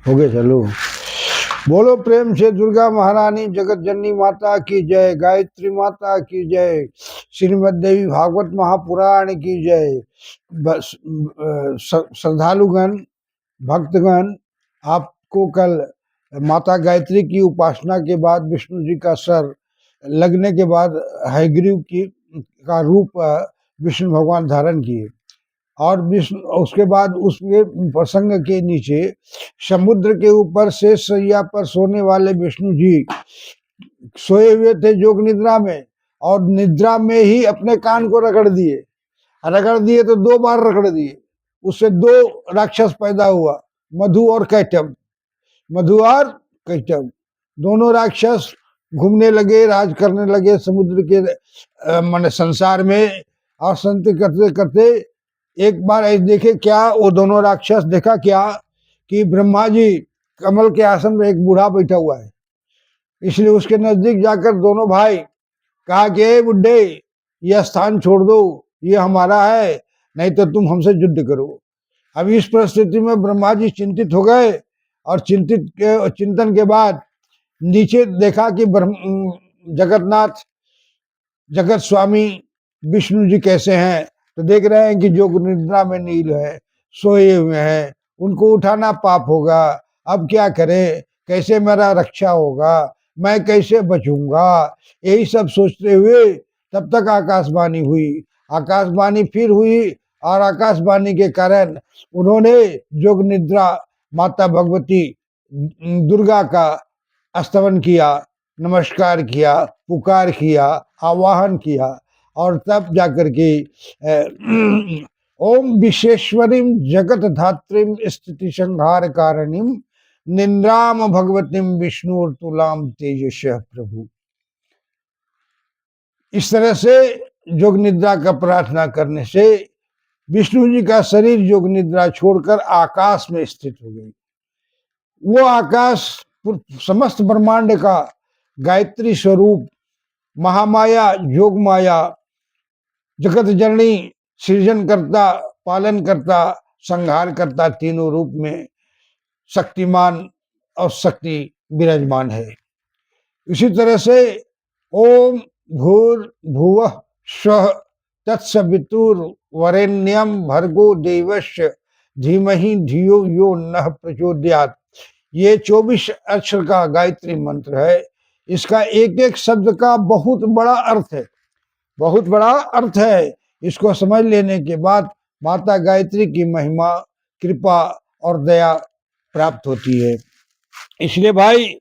हो गए, चलो। बोलो प्रेम से दुर्गा महारानी जगत जननी माता की जय, गायत्री माता की जय, श्रीमद देवी भागवत महापुराण की जय। बस श्रद्धालुगण, भक्तगण, आपको कल माता गायत्री की उपासना के बाद विष्णु जी का सर लगने के बाद हयग्रीव की का रूप विष्णु भगवान धारण किए, और विष्णु उसके बाद उसके प्रसंग के नीचे समुद्र के ऊपर से सैया पर सोने वाले विष्णु जी सोए हुए थे जोग निद्रा में, और निद्रा में ही अपने कान को रगड़ दिए तो 2 बार रगड़ दिए। उससे 2 राक्षस पैदा हुआ, मधु और कैटभ। मधु और कैटभ दोनों राक्षस घूमने लगे, राज करने लगे समुद्र के माने संसार में, और संत करते करते एक बार ऐसे देखे क्या, वो दोनों राक्षस देखा क्या कि ब्रह्मा जी कमल के आसन में एक बूढ़ा बैठा हुआ है। इसलिए उसके नजदीक जाकर दोनों भाई कहा कि ए बुड्ढे, यह स्थान छोड़ दो, ये हमारा है, नहीं तो तुम हमसे युद्ध करो। अब इस परिस्थिति में ब्रह्मा जी चिंतित हो गए, और चिंतन के बाद नीचे देखा कि जगन्नाथ जगत स्वामी विष्णु जी कैसे हैं, तो देख रहे हैं कि जो निद्रा में नील है, सोए हुए हैं, उनको उठाना पाप होगा। अब क्या करें, कैसे मेरा रक्षा होगा, मैं कैसे बचूंगा, यही सब सोचते हुए तब तक आकाशवाणी हुई। आकाशवाणी फिर हुई, और आकाशवाणी के कारण उन्होंने जोग निद्रा माता भगवती दुर्गा का स्तवन किया, नमस्कार किया, पुकार किया, आवाहन किया, और तब जाकर के ओम विश्वेश्वरीम जगत धात्रीम स्थिति संहार कारणीम निंद्राम भगवतीम विष्णु तुलाम तेजस प्रभु। इस तरह से जोग निद्रा का प्रार्थना करने से विष्णु जी का शरीर जोग निद्रा छोड़कर आकाश में स्थित हो गई। वो आकाश समस्त ब्रह्मांड का गायत्री स्वरूप महामाया, योग माया, जगत जननी, सृजन करता, पालन करता, संहार करता, तीनों रूप में शक्तिमान और शक्ति विराजमान है। इसी तरह से ओम भूर्भुवः स्वः तत्सवितुर्वरेण्यं भर्गो देवस्य धीमहि धियो यो नः प्रचोदयात्, ये 24 अक्षर का गायत्री मंत्र है। इसका एक एक शब्द का बहुत बड़ा अर्थ है, बहुत बड़ा अर्थ है। इसको समझ लेने के बाद माता गायत्री की महिमा, कृपा और दया प्राप्त होती है। इसलिए भाई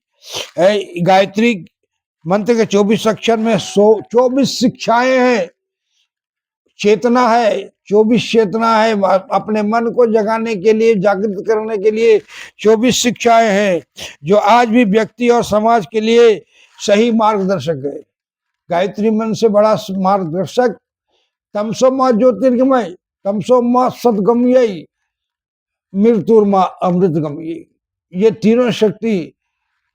गायत्री मंत्र के 24 अक्षर में 24 शिक्षाएं हैं, चेतना है, 24 चेतना है। अपने मन को जगाने के लिए, जागृत करने के लिए 24 शिक्षाएं हैं, जो आज भी व्यक्ति और समाज के लिए सही मार्गदर्शक है। गायत्री मंत्र से बड़ा मार्गदर्शक तमसो माँ ज्योतिर्गमय, तमसो माँ सदगमय, मृत्युर्मा अमृतगमय, ये तीनों शक्ति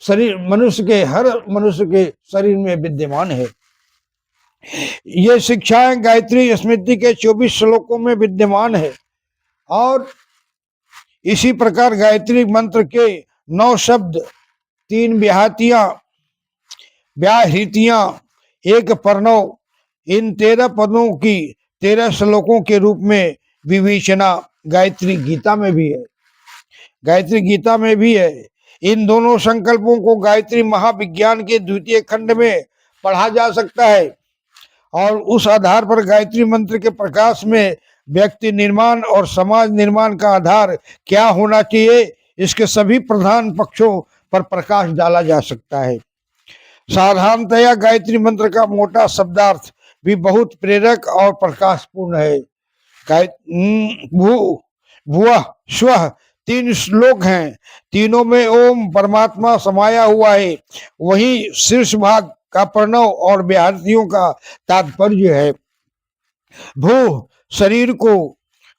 शरीर मनुष्य के, हर मनुष्य के शरीर में विद्यमान है। ये शिक्षाएं गायत्री स्मृति के 24 श्लोकों में विद्यमान है, और इसी प्रकार गायत्री मंत्र के 9 शब्द, 3 व्याहृतियां, 1 प्रणव, इन 13 पदों की 13 श्लोकों के रूप में विवेचना गायत्री गीता में भी है। गायत्री गीता में भी है। इन दोनों संकल्पों को गायत्री महाविज्ञान के 2य खंड में पढ़ा जा सकता है, और उस आधार पर गायत्री मंत्र के प्रकाश में व्यक्ति निर्माण और समाज निर्माण का आधार क्या होना चाहिए, इसके सभी प्रधान पक्षों पर प्रकाश डाला जा सकता है। साधारणतया गायत्री मंत्र का मोटा शब्दार्थ भी बहुत प्रेरक और प्रकाशपूर्ण है। भुवः स्वः 3 श्लोक हैं, तीनों में ओम परमात्मा समाया हुआ है। वही शीर्ष भाग का प्रणव और व्याहृतियों का तात्पर्य है। भू शरीर को,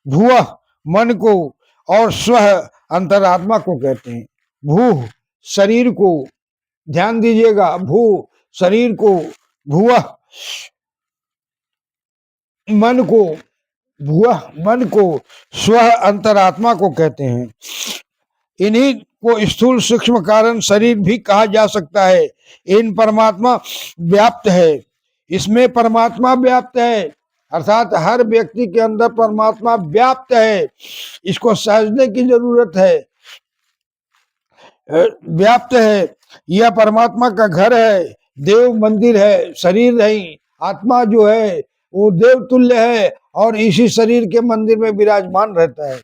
भुवः मन को, और स्वः अंतरात्मा को कहते हैं। भू शरीर को, ध्यान दीजिएगा, भू शरीर को, भुवः मन को, भुवः मन को, स्वः अंतरात्मा को कहते हैं। इन्हीं को स्थूल सूक्ष्म कारण शरीर भी कहा जा सकता है। इन परमात्मा व्याप्त है, इसमें परमात्मा व्याप्त है, अर्थात हर व्यक्ति के अंदर परमात्मा व्याप्त है। इसको समझने की जरूरत है। व्याप्त है, यह परमात्मा का घर है, देव मंदिर है, शरीर नहीं। आत्मा जो है वो देव तुल्य है और इसी शरीर के मंदिर में विराजमान रहता है।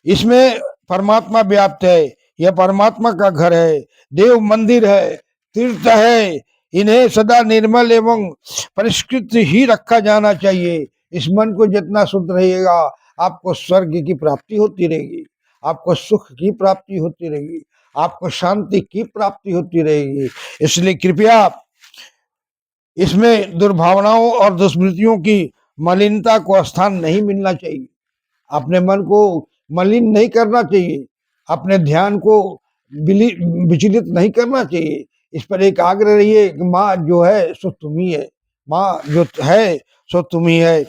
इसमें परमात्मा व्याप्त है, यह परमात्मा का घर है, देव मंदिर है, तीर्थ है। इन्हें सदा निर्मल एवं परिष्कृत ही रखा जाना चाहिए। इस मन को जितना शुद्ध रहेगा, आपको स्वर्ग की प्राप्ति होती रहेगी, आपको सुख की प्राप्ति होती रहेगी, आपको शांति की प्राप्ति होती रहेगी। इसलिए कृपया इसमें दुर्भावनाओं और दुष्वृत्तियों की मलिनता को स्थान नहीं मिलना चाहिए। अपने मन को मलिन नहीं करना चाहिए, अपने ध्यान को विचलित नहीं करना चाहिए। इस पर एकाग्र रहिए कि माँ जो है सो तुम ही है, माँ जो है सो तुम ही है।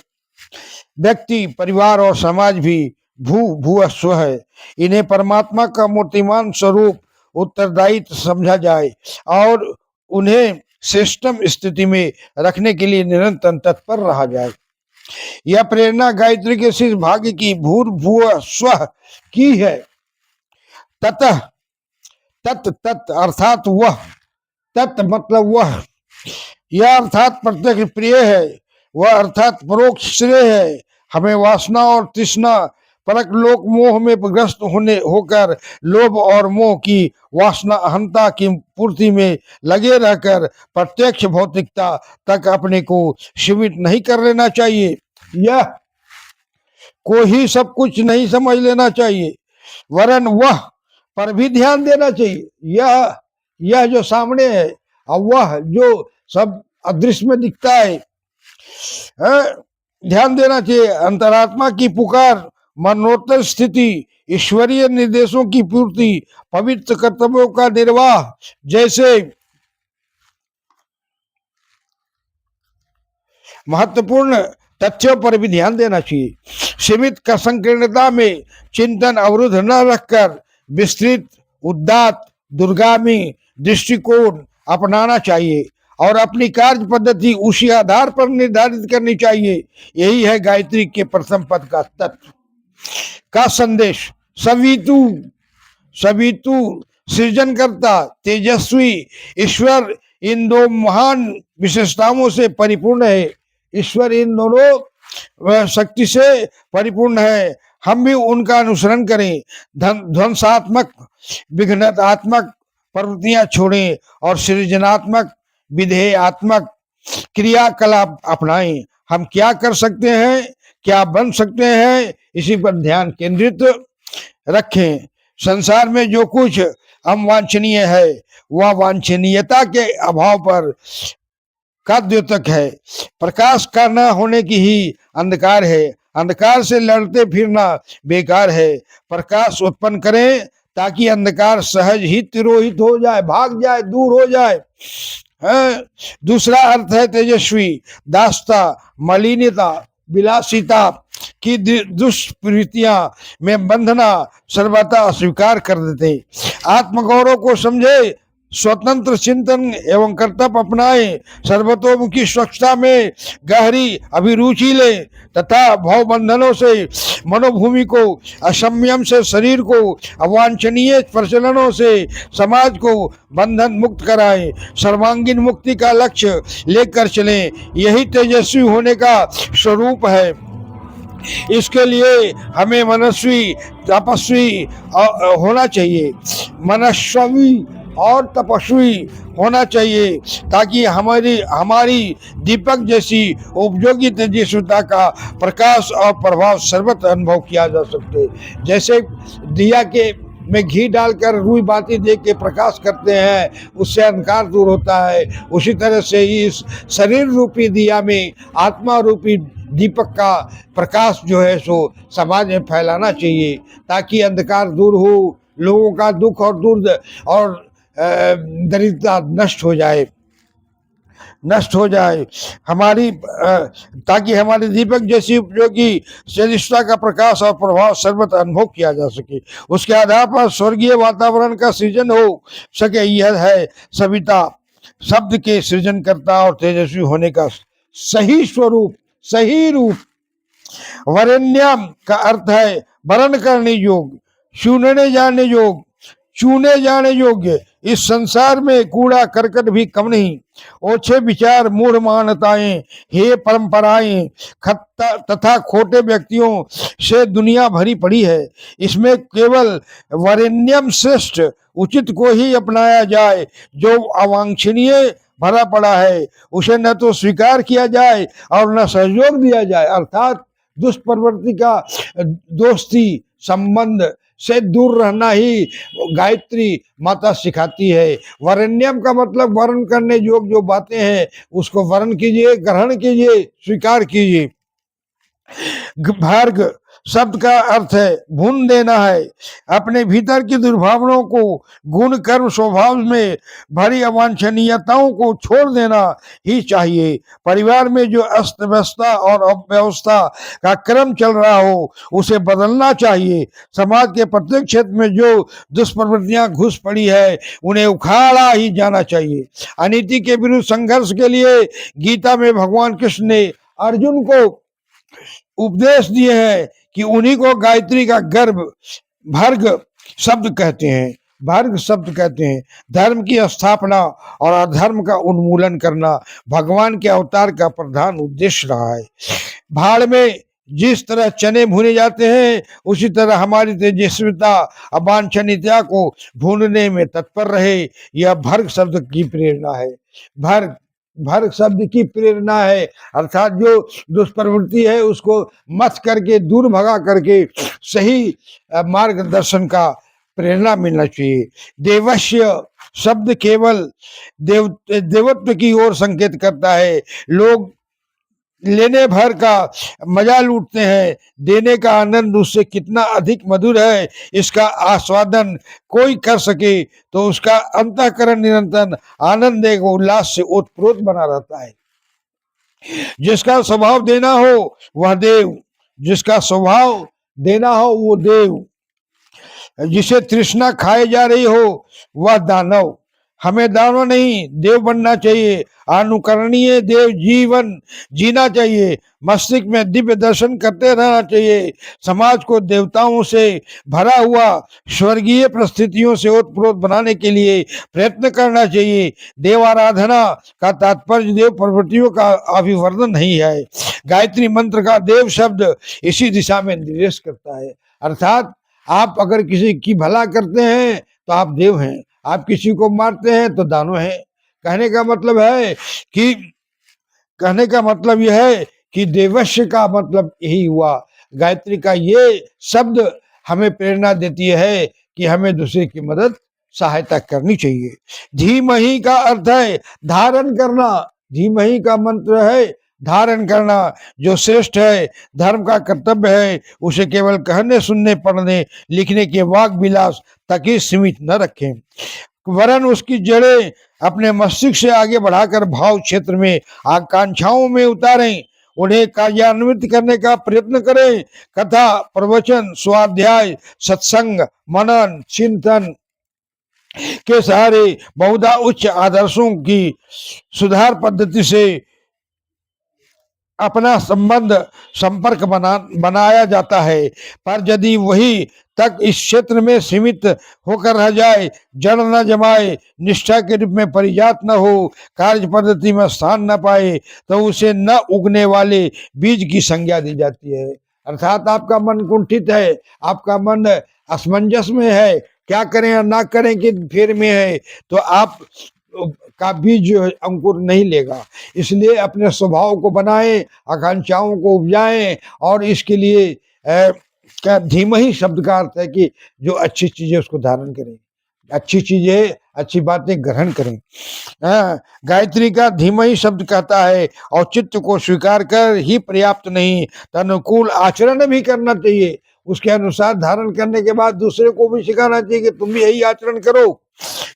व्यक्ति, परिवार और समाज भी भू स्व है। इन्हें परमात्मा का मूर्तिमान स्वरूप उत्तरदायित्व समझा जाए और उन्हें श्रेष्ठतम स्थिति में रखने के लिए निरंतर तत्पर रहा जाए। यह प्रेरणा गायत्री के शीर्ष भाग्य की भूर्भुव स्व की है। ततः तत् तत् अर्थात वह, तत् मतलब वह, यह अर्थात प्रत्यक्ष प्रिय है, वह अर्थात परोक्ष श्रेय है। हमें वासना और तृष्णा परक लोक मोह में ग्रस्त होकर लोभ और मोह की वासना अहंता की पूर्ति में लगे रहकर प्रत्यक्ष भौतिकता तक अपने को सीमित नहीं कर लेना चाहिए। यह को ही सब कुछ नहीं समझ लेना चाहिए, वरन वह पर भी ध्यान देना चाहिए। यह जो सामने है और वह जो सब अदृश्य में दिखता है, ध्यान देना चाहिए। अंतरात्मा की पुकार, मनोत्तर स्थिति, ईश्वरीय निर्देशों की पूर्ति, पवित्र कर्तव्यों का निर्वाह जैसे महत्वपूर्ण तथ्यों पर भी ध्यान देना चाहिए। सीमित का संकीर्णता में चिंतन अवरुद्ध न रखकर विस्तृत, उदात्त, दूरगामी दृष्टिकोण अपनाना चाहिए और अपनी कार्य पद्धति उसी आधार पर निर्धारित करनी चाहिए। यही है गायत्री के प्रथम पद का तत्व का संदेश। सवितु, सवितु सृजनकर्ता, तेजस्वी ईश्वर इन दो महान विशेषताओं से परिपूर्ण है। ईश्वर इन दोनों शक्ति से परिपूर्ण है। हम भी उनका अनुसरण करें, ध्वंसात्मक विघ्नात्मक प्रवृत्तियां छोड़ें और सृजनात्मक विधेयात्मक क्रियाकलाप अपनाएं। हम क्या कर सकते हैं, क्या बन सकते हैं, इसी पर ध्यान केंद्रित रखें। संसार में जो कुछ अवांछनीय है वह वांछनीयता के अभाव पर का द्योतक है। प्रकाश का न होने की ही अंधकार है। अंधकार से लड़ते फिरना बेकार है। प्रकाश उत्पन्न करें ताकि अंधकार सहज ही तिरोहित हो जाए, भाग जाए, दूर हो जाए। दूसरा अर्थ है तेजस्वी, दास्ता, मलिनता, विलासिता की दुष्प्रवृत्तियां में बंधना सर्वथा अस्वीकार कर देते। आत्मगौरव को समझे, स्वतंत्र चिंतन एवं कर्तव्य अपनाए, सर्वतोमुखी स्वच्छता में गहरी अभिरुचि ले तथा भाव बंधनों से मनोभूमि को, असंयम से शरीर को, अवांछनीय प्रचलनों से समाज को बंधन मुक्त कराएं, सर्वांगीण मुक्ति का लक्ष्य लेकर चलें। यही तेजस्वी होने का स्वरूप है। इसके लिए हमें मनस्वी, तपस्वी होना चाहिए, मनस्वी और तपस्वी होना चाहिए, ताकि हमारी दीपक जैसी उपयोगी तेजस्विता का प्रकाश और प्रभाव सर्वत्र अनुभव किया जा सके। जैसे दिया के में घी डालकर रुई बाती दे के प्रकाश करते हैं, उससे अंधकार दूर होता है। उसी तरह से इस शरीर रूपी दिया में आत्मा रूपी दीपक का प्रकाश जो है सो समाज में फैलाना चाहिए, ताकि अंधकार दूर हो, लोगों का दुख और दरिद्रता नष्ट हो जाए। नष्ट हो जाए, ताकि हमारे दीपक जैसी उपयोगी चेष्टा का प्रकाश और प्रभाव सर्वत्र अनुभव किया जा सके। उसके आधार पर स्वर्गीय वातावरण का सृजन हो सके। यह है सविता शब्द के सृजनकर्ता और तेजस्वी होने का सही स्वरूप, सही रूप। वरेण्यम का अर्थ है वरण करने योग्य, चुनने जाने योग्य, चुने जाने योग्य। इस संसार में कूड़ा करकट भी कम नहीं। ओछे विचार, मूढ़ मान्यताएं, हे परंपराएं तथा खोटे व्यक्तियों से दुनिया भरी पड़ी है। इसमें केवल वरेण्यम श्रेष्ठ उचित को ही अपनाया जाए। जो अवांछनीय भरा पड़ा है उसे न तो स्वीकार किया जाए और न सहयोग दिया जाए। अर्थात दुष्प्रवृत्ति का, दोस्ती संबंध से दूर रहना ही गायत्री माता सिखाती है। वरेण्यम का मतलब वर्ण करने योग्य जो बातें हैं उसको वर्ण कीजिए, ग्रहण कीजिए, स्वीकार कीजिए। भार्ग शब्द का अर्थ है भून देना है। अपने भीतर की दुर्भावनाओं को, गुण कर्म स्वभाव में भरी अवांछनीयताओं को छोड़ देना ही चाहिए। परिवार में जो अस्त व्यवस्था और अव्यवस्था का क्रम चल रहा हो उसे बदलना चाहिए। समाज के प्रत्येक क्षेत्र में जो दुष्प्रवृत्तियां घुस पड़ी है उन्हें उखाड़ा ही जाना चाहिए। अनीति के विरुद्ध संघर्ष के लिए गीता में भगवान कृष्ण ने अर्जुन को उपदेश दिए हैं कि उन्हीं को गायत्री का गर्भ भर्ग शब्द कहते हैं। भर्ग शब्द कहते हैं धर्म की स्थापना और अधर्म का उन्मूलन करना भगवान के अवतार का प्रधान उद्देश्य रहा है। भाड़ में जिस तरह चने भुने जाते हैं उसी तरह हमारी तेजस्विता अवांछनीयता को भूनने में तत्पर रहे। यह भर्ग शब्द की प्रेरणा है। भर्ग भर्ग शब्द की प्रेरणा है, अर्थात जो दुष्प्रवृत्ति है उसको मत करके, दूर भगा करके सही मार्गदर्शन का प्रेरणा मिलना चाहिए। देवस्य शब्द केवल देवत्व की ओर संकेत करता है। लोग लेने भर का मजा लूटते हैं, देने का आनंद उससे कितना अधिक मधुर है इसका आस्वादन कोई कर सके तो उसका अंतःकरण निरंतर आनंद एवं उल्लास से ओतप्रोत बना रहता है। जिसका स्वभाव देना हो वह देव, जिसका स्वभाव देना हो वो देव, जिसे तृष्णा खाए जा रही हो वह दानव। हमें दानव नहीं देव बनना चाहिए। अनुकरणीय देव जीवन जीना चाहिए। मस्तिष्क में दिव्य दर्शन करते रहना चाहिए। समाज को देवताओं से भरा हुआ स्वर्गीय परिस्थितियों से ओतप्रोत बनाने के लिए प्रयत्न करना चाहिए। देव आराधना का तात्पर्य देव प्रवृत्तियों का अभिवर्धन नहीं है। गायत्री मंत्र का देव शब्द इसी दिशा में निर्देश करता है। अर्थात आप अगर किसी की भला करते हैं तो आप देव हैं, आप किसी को मारते हैं तो दानव हैं। कहने का मतलब है कि कहने का मतलब यह है कि देवस्य का मतलब यही हुआ। गायत्री का ये शब्द हमें प्रेरणा देती है कि हमें दूसरे की मदद सहायता करनी चाहिए। धीमहि का अर्थ है धारण करना। धीमहि का मंत्र है धारण करना। जो श्रेष्ठ है, धर्म का कर्तव्य है, उसे केवल कहने, सुनने, पढ़ने, लिखने के वाक विलास तक ही सीमित न रखें, वरन उसकी जड़ें अपने मस्तिष्क से आगे बढ़ाकर भाव क्षेत्र में आकांक्षाओं में उतारें, उन्हें कार्यान्वित करने का प्रयत्न करें। कथा, प्रवचन, स्वाध्याय, सत्संग, मनन, चिंतन के सहारे बहुधा उच्च आदर्शों की सुधार पद्धति से अपना संपर्क बनाया जाता है। पर यदि वही तक इस क्षेत्र में सीमित होकर रह जाए, जड़ न जमाए, निष्ठा के रूप में परिजात न हो, कार्य पद्धति में स्थान न पाए, तो उसे न उगने वाले बीज की संज्ञा दी जाती है। अर्थात आपका मन कुंठित है, आपका मन असमंजस में है, क्या करें या ना करें कि फेर में है, तो आप का बीज जो है अंकुर नहीं लेगा। इसलिए अपने स्वभाव को बनाएं, आकांक्षाओं को उपजाएं और इसके लिए क्या धीमहि शब्द का अर्थ है कि जो अच्छी चीजें उसको धारण करें, अच्छी चीजें, अच्छी बातें ग्रहण करें। गायत्री का धीमहि शब्द कहता है औचित्य को स्वीकार कर ही पर्याप्त नहीं, अनुकूल आचरण भी करना चाहिए। उसके अनुसार धारण करने के बाद दूसरे को भी सिखाना चाहिए कि तुम भी यही आचरण करो।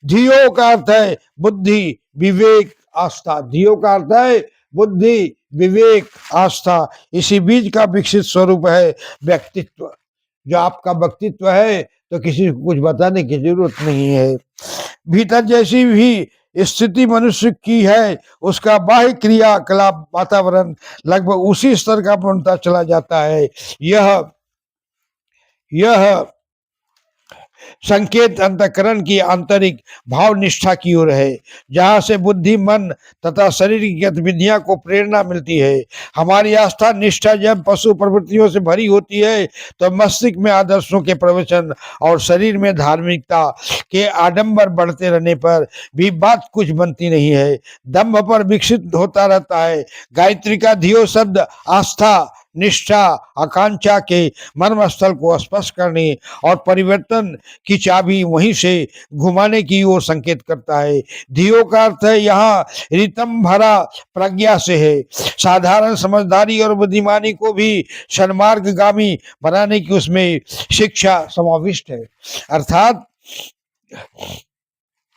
धियो का अर्थ है बुद्धि, विवेक, आस्था। धियो का अर्थ है बुद्धि, विवेक, आस्था। इसी बीज का विकसित स्वरूप है व्यक्तित्व। जो आपका व्यक्तित्व है तो किसी को कुछ बताने की जरूरत नहीं है। भीतर जैसी भी स्थिति मनुष्य की है, उसका बाह्य क्रियाकलाप वातावरण लगभग उसी स्तर का बनता चला जाता है। यह संकेत अंतःकरण की आंतरिक भाव निष्ठा की ओर है, जहां से बुद्धि, मन तथा शरीर की गतिविधियां को प्रेरणा मिलती है। हमारी आस्था निष्ठा जब पशु प्रवृत्तियों से भरी होती है तो मस्तिष्क में आदर्शों के प्रवचन और शरीर में धार्मिकता के आडंबर बढ़ते रहने पर भी बात कुछ बनती नहीं है, दंभ पर विकसित होता रहता है। गायत्री का धियो शब्द आस्था, निष्ठा, आकांक्षा के मर्म स्थल को स्पर्श करने और परिवर्तन की चाबी वहीं से घुमाने की ओर संकेत करता है। धियो का अर्थ है यहाँ रितम भरा प्रज्ञा से है। साधारण समझदारी और बुद्धिमानी को भी सन्मार्गगामी बनाने की उसमें शिक्षा समाविष्ट है। अर्थात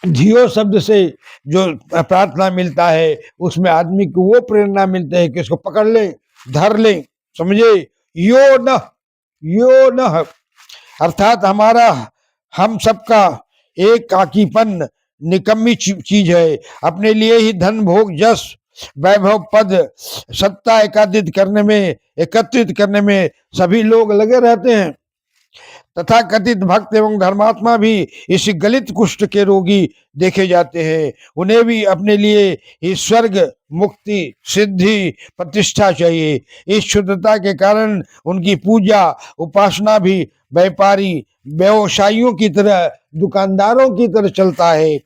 धियो शब्द से जो प्रार्थना मिलता है उसमें आदमी को वो प्रेरणा मिलती है कि उसको पकड़ ले, धर ले, समझे। यो न अर्थात हमारा, हम सबका एक काकीपन निकम्मी चीज है। अपने लिए ही धन, भोग, यश, वैभव, पद, सत्ता एकत्रित करने में सभी लोग लगे रहते हैं। तथा कथित भक्त एवं धर्मात्मा भी इस गलित कुष्ठ के रोगी देखे जाते हैं। उन्हें भी अपने लिए ही स्वर्ग, मुक्ति, सिद्धि, प्रतिष्ठा चाहिए। इस शुद्धता के कारण उनकी पूजा उपासना भी व्यापारी व्यवसायियों की तरह, दुकानदारों की तरह चलता है।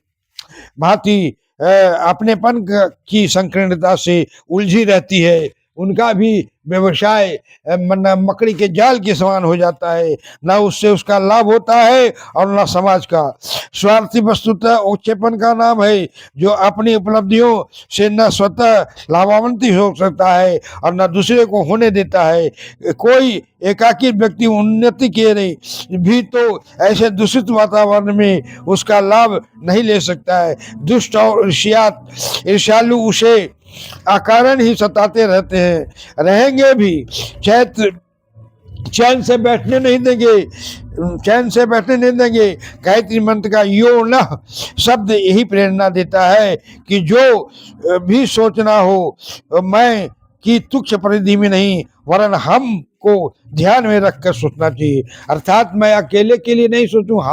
भांति अपनेपन की संकीर्णता से उलझी रहती है। उनका भी व्यवसाय मकड़ी के जाल के समान हो जाता है। ना उससे उसका लाभ होता है और ना समाज का। स्वार्थी वस्तुतः औक्षेपन का नाम है, जो अपनी उपलब्धियों से न स्वतः लाभान्वित हो सकता है और न दूसरे को होने देता है। कोई एकाकी व्यक्ति उन्नति के भी तो ऐसे दूषित वातावरण में उसका लाभ नहीं ले सकता है। दुष्ट और ईर्ष्यालु उसे अकारण ही सताते रहते हैं, रहेंगे भी। चैन से बैठने नहीं देंगे। गायत्री मंत्र का यो न शब्द यही प्रेरणा देता है कि जो भी सोचना हो मैं की तुच्छ परिधि में नहीं, वरन हम को ध्यान में रखकर सोचना चाहिए। अर्थात मैं अकेले के लिए नहीं सोचूं,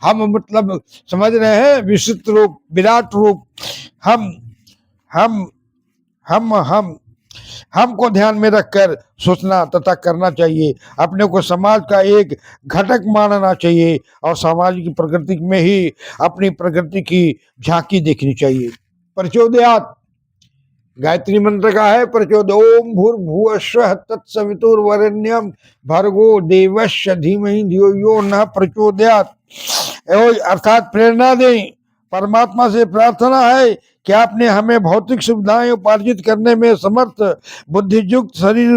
हम मतलब समझ रहे हैं, विशिष्ट रूप, विराट रूप। हमको ध्यान में रखकर सोचना तथा करना चाहिए। अपने को समाज का एक घटक मानना चाहिए और सामाजिक प्रकृति में ही अपनी प्रकृति की झांकी देखनी चाहिए। प्रचोदयात् गायत्री मंत्र का है प्रचोद। ओम भूर्भुवस्वः तत्सवितुर्वरेण्यं भर्गो देवस्य धीमहि धियो यो नः प्रचोदयात्। अर्थात प्रेरणा दें। परमात्मा से प्रार्थना है कि आपने हमें भौतिक सुविधाएं उपार्जित करने में समर्थ बुद्धियुक्त शरीर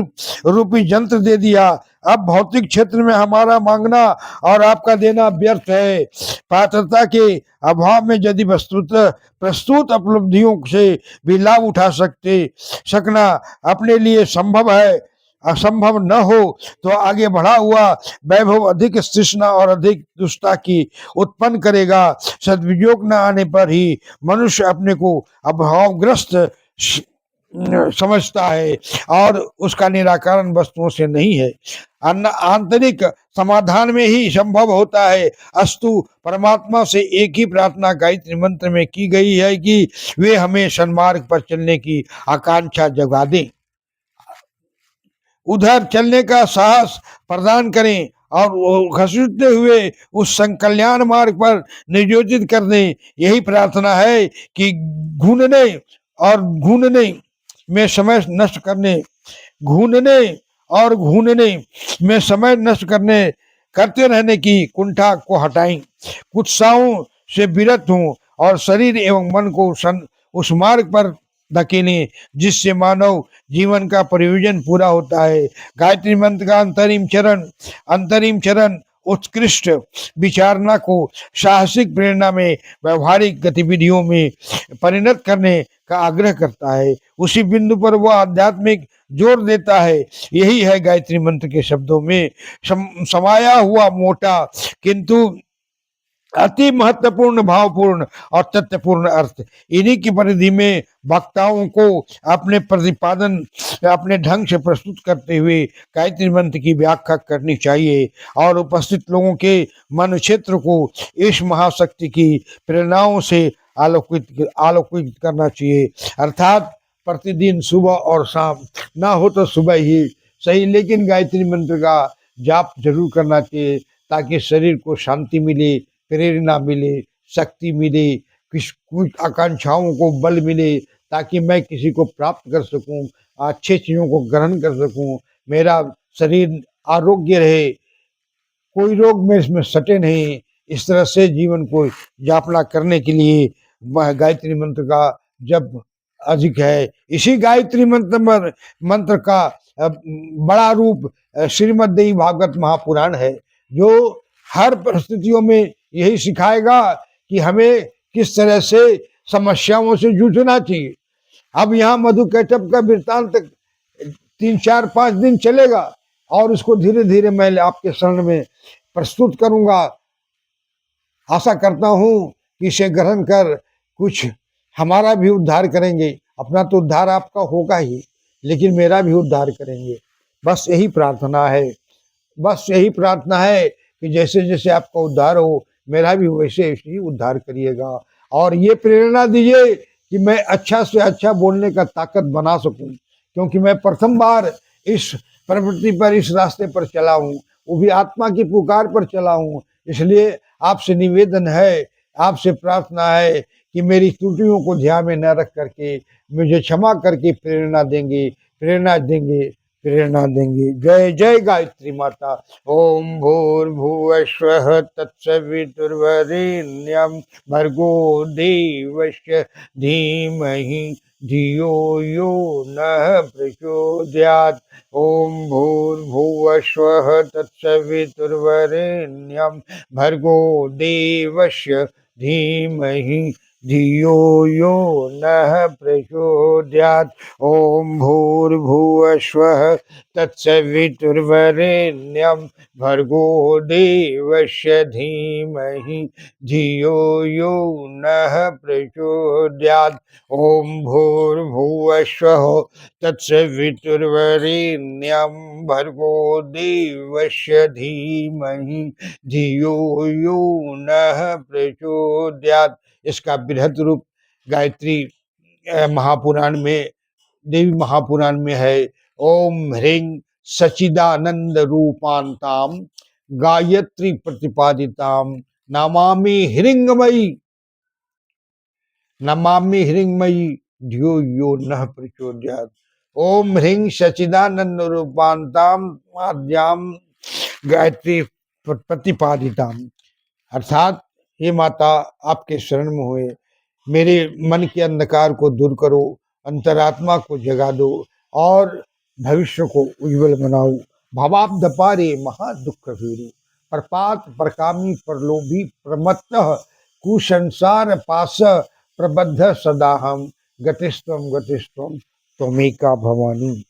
रूपी यंत्र दे दिया। अब भौतिक क्षेत्र में हमारा मांगना और आपका देना व्यर्थ है। पात्रता के अभाव में यदि वस्तुतः प्रस्तुत उपलब्धियों से भी लाभ उठा सकना अपने लिए संभव है, असंभव न हो तो आगे बढ़ा हुआ वैभव अधिक तृष्णा और अधिक दुष्टता की उत्पन्न करेगा। सद्वियोग न आने पर ही मनुष्य अपने को अभावग्रस्त समझता है और उसका निराकरण वस्तुओं से नहीं है, आंतरिक समाधान में ही संभव होता है। अस्तु परमात्मा से एक ही प्रार्थना गायत्री मंत्र में की गई है कि वे हमें सन्मार्ग पर चलने की आकांक्षा जगा दें, उधर चलने का साहस प्रदान करें और घसीटते हुए उस संकल्याण मार्ग पर नियोजित कर दें। यही प्रार्थना है कि घूनने में समय नष्ट करते रहने की कुंठा को हटाएं, कुत्साओं से विरत हों और शरीर एवं मन को उस मार्ग पर धकेलें जिससे मानव जीवन का प्रयोजन पूरा होता है। गायत्री मंत्र का अंतरिम चरण उत्कृष्ट विचारना को साहसिक प्रेरणा में व्यवहारिक गतिविधियों में परिणत करने का आग्रह करता है। उसी बिंदु पर वह आध्यात्मिक जोर देता है। यही है गायत्री मंत्र के शब्दों में समाया हुआ मोटा किंतु अति महत्वपूर्ण, भावपूर्ण और तथ्यपूर्ण अर्थ। इन्हीं की परिधि में वक्ताओं को अपने प्रतिपादन अपने ढंग से प्रस्तुत करते हुए गायत्री मंत्र की व्याख्या करनी चाहिए और उपस्थित लोगों के मन क्षेत्र को इस महाशक्ति की प्रेरणाओं से आलोकित आलोकित करना चाहिए। अर्थात प्रतिदिन सुबह और शाम, ना हो तो सुबह ही सही, लेकिन गायत्री मंत्र का जाप जरूर करना चाहिए ताकि शरीर को शांति मिले, प्रेरणा मिले, शक्ति मिले, कुछ आकांक्षाओं को बल मिले, ताकि मैं किसी को प्राप्त कर सकूं, अच्छे चीज़ों को ग्रहण कर सकूं, मेरा शरीर आरोग्य रहे, कोई रोग में इसमें सटे नहीं। इस तरह से जीवन को यापना करने के लिए वह गायत्री मंत्र का जप अधिक है। इसी गायत्री मंत्र का बड़ा रूप श्रीमद् देवी भागवत महापुराण है, जो हर परिस्थितियों में यही सिखाएगा कि हमें किस तरह से समस्याओं से जूझना चाहिए। अब यहाँ मधु कैटभ का वृत्तांत 3-4-5 दिन चलेगा और उसको धीरे धीरे मैं आपके शरण में प्रस्तुत करूंगा। आशा करता हूं कि इसे ग्रहण कर कुछ हमारा भी उद्धार करेंगे। अपना तो उद्धार आपका होगा ही, लेकिन मेरा भी उद्धार करेंगे। बस यही प्रार्थना है, बस यही प्रार्थना है कि जैसे जैसे आपका उद्धार हो, मेरा भी वैसे ही उद्धार करिएगा। और ये प्रेरणा दीजिए कि मैं अच्छा से अच्छा बोलने का ताकत बना सकूं, क्योंकि मैं प्रथम बार इस प्रवृत्ति पर, इस रास्ते पर चला हूं, वो भी आत्मा की पुकार पर चला हूं। इसलिए आपसे निवेदन है, आपसे प्रार्थना है कि मेरी त्रुटियों को ध्यान में न रख करके मुझे क्षमा करके प्रेरणा देंगे, प्रेरणा देंगे, प्रेरणा देंगे। जय जय गायत्री माता। ओम भूर्भुवस्वः तत्सवितुर्वरेण्यं भर्गो देवस्य धीमहि धियो यो नः प्रचोदयात्। ओम भूर्भुवस्वः तत्सवितुर्वरेण्यं भर्गो देवस्य धीमहि धियो यो नः प्रचोदयात्। ओम भूर्भुवस्वः तत्सवितुर्वरेण्यं भर्गो देवस्य धीमहि धियो यो नः प्रचोदयात्। ओम भूर्भुवस्वः तत्सवितुर्वरेण्यं भर्गो देवस्य धीमहि धियो यो नः प्रचोदयात्। इसका बृहद रूप गायत्री महापुराण में, देवी महापुराण में है। ओम ह्रीं सचिदानंद रूपांताम गायत्री प्रतिपादिताम नमामि ह्रींमयी, नमामि ह्रींमयी धियो यो नः प्रचोदयात्। ओम ह्रीं सचिदानंद रूपांताम आद्याम गायत्री प्रतिपादिताम। अर्थात हे माता, आपके शरण में हुए, मेरे मन के अंधकार को दूर करो, अंतरात्मा को जगा दो और भविष्य को उज्जवल बनाओ। भवाब्ध पारे महादुख भीरु, प्रपात प्रकामी प्रलोभी प्रमत्तः कुसंसार पास प्रबद्ध सदाहम गतिस्त्वम गतिस्त्वम त्वमेका भवानी।